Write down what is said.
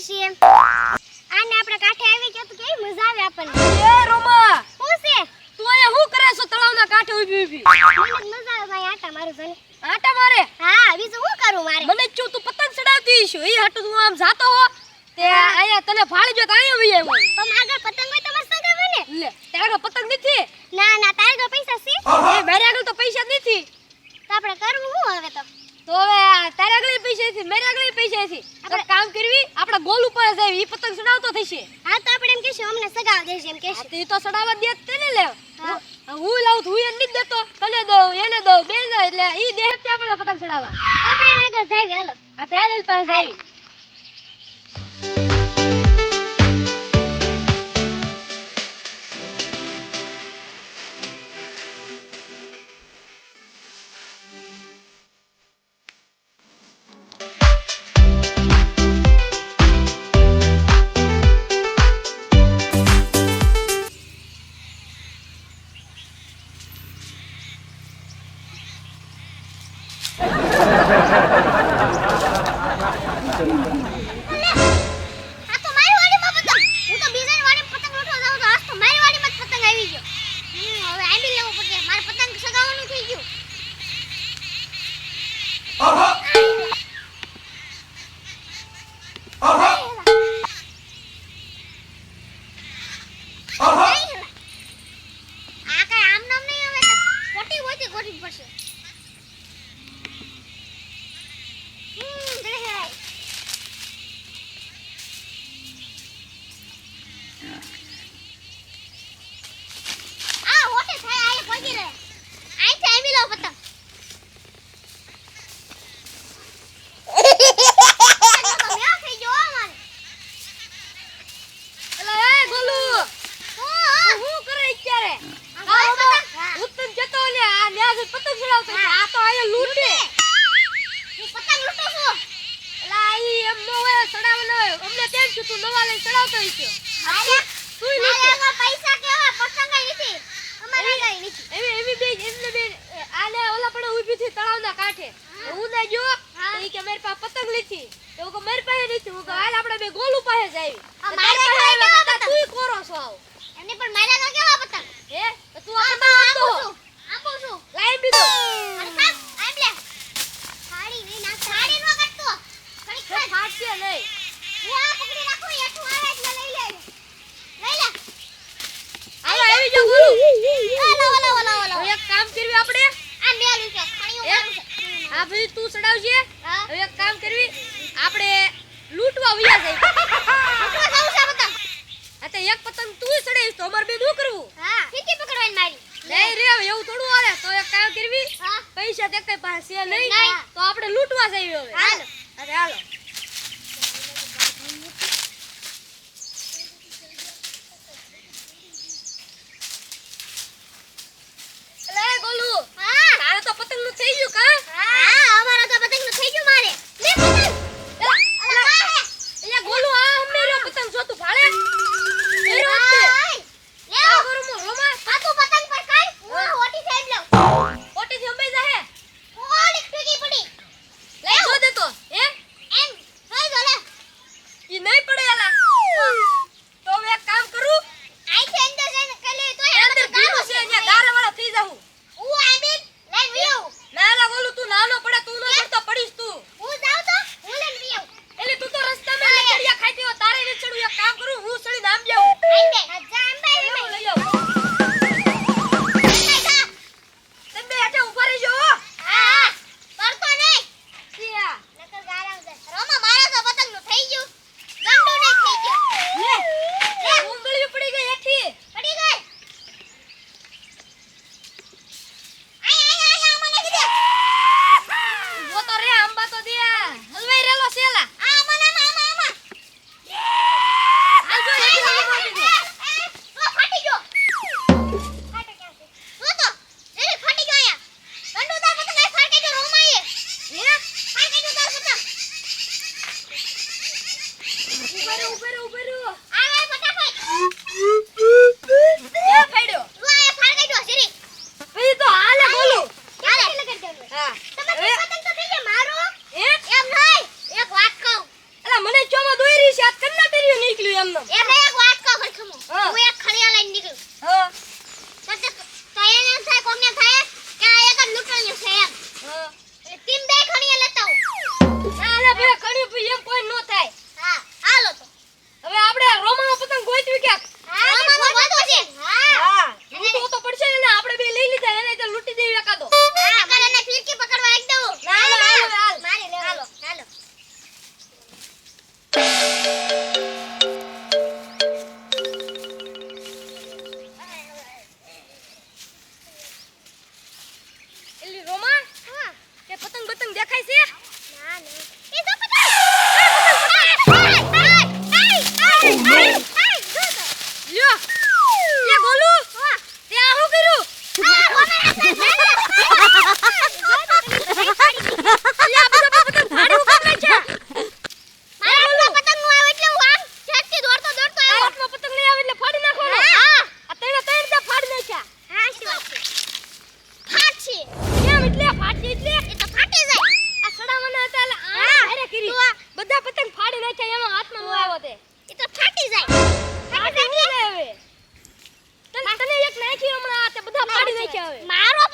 છે આને આપણે કાંઠે આવી ગયા તો કેવી મજા આવે આપણને એ રોમા શું છે તું અહીંયા શું કરે છો તળાવના કાંઠે ઊભી ઊભી મને મજા આવે ભાઈ આટા મારું જને આટા મારે હા બીજું શું કરું મારે મને જ તું પતંગ ચડાવતી છું એ હાટુ તું આમ જાતો હો તે અહીંયા તને ફાળી જો તો અહીંયા વઈ આવ્યો પણ આગળ પતંગ હોય તો મસ્ત ગમે ને લે તારે પતંગ નથી ના ના તારે તો પૈસા છે એ મારે આગળ તો પૈસા જ નથી તો આપણે કરવું શું હવે તો હવે તારે આગળ પૈસા નથી મારે આગળ પૈસા નથી આપણે કામ કરવી આપણે ગોલ ઉપર જાય ઈ પતંગ ચડાવતો થશે હા તો આપણે એમ કહેશું અમને સગાવ દેશે એમ કહેશું તે તો ચડાવવા દે તેને લે હા. હું લાવું હું એને નથી દેતો તને દો એને દો બે દો એટલે ઈ દેહ તે આપણે પતંગ ચડાવવા આપણે આગળ જાય હાલો આ તારે પાસે આવી આ તો મારી વાડીમાં પતંગ હું તો બીજાની વાડીમાં પતંગ લૂંટવા જાઉં તો આજ તો મારી વાડીમાં જ પતંગ આવી ગયો હવે આંબી લેવું પડશે મારે પતંગ સગાવવાનું થઈ ગયું આ કઈ આમ નામ નહીં હવે તો ખોટી હોય તે ગોઠવી પડશે જય હે આ હોટે થાય આય પહોંચી રહે આઈ થી આવી લો પતંગ મેં થઈ ગયો મારે એલા એ ગોલુ હું કરે અત્યારે હા ઉત્તમ જતો ને આ ન્યા પતંગ ચડાવતો છે. આ તો આયા લૂંટે હું પતંગ લૂંટું છું એલા ઈ એમ નો હોય ચડાવવાનો હોય અમને તેમ છું તું નવા લઈને ચડાવતો હશે મારે તું લૂંટે મારે પૈસા કેવા પતંગ નથી અમારે કઈ નથી એવી બે એટલે બે આલે ઓલા પડે ઊભી થી તળાવના કાંઠે હું ના જો હા. તો ઈ કે મારી પાસે પતંગ લીધી તો હું કે મારી પાસે નથી હું કે હાલ આપણે બે ગોલુ પાસે જાવી આ મારે મારે પાસે કેવા આવ્યા પતંગ? તું કોરો છો આવ એમને પણ મારે કેવા પતંગ હે તો તું આ પતંગ આપતો આપું છું લાઈ બીધો અરે કાક આમ લે થાળી નહીં ના થાળી નો કાટતો ઘણી તો ખાસ ફાટશે નહીં હું આ પકડી રાખું એઠું આવે એટલે લઈ લે હાલો આવી જાવ ગોલુ ઓલો હવે એક કામ કરવી આપણે આ મેલું છે ખાણીઓ મારું છે આ ભાઈ તું ચડાવજે હા હવે એક કામ કરવી આપણે લૂંટવા વયા જઈએ ઉઠવા જાઉં છે પતંગ આ તો એક પતંગ તું ચડાવીશ તો અમારે બે શું કરવું હા ફીકી પકડવાની મારી નહીં રે એવું થોડું હાલે તો એક કામ કરવી હા પૈસા તે કઈ પાસે નહીં નહીં. તો આપણે લૂંટવા જઈએ હવે હાલો. અરે હાલો અલે ગોલુ હા તારે તો પતંગ નું થઈ ગયું કા હા અમારા તો પતંગ નું થઈ ગયું મારે લે પતંગ અલા કા હે અહીંયા ગોલુ આ અમને પતંગ જોતું ભાળે એ રોતે લે આ કરું મો રોમા આ તું પતંગ પર કાઈ હું હોટી સાઈડ લઉં ઓટી થી અંબાઈ જાહે ઓલી ટૂકી પડી લઈ જો દે તો હે એમ નાખ્યા એમાં હાથમાં નો આવ્યો તે એ તો ફાટી જાય ફાટી જાય હવે તને એક નાખી હમણાં આ તે બધા ફાડી નાખ્યા હવે મારો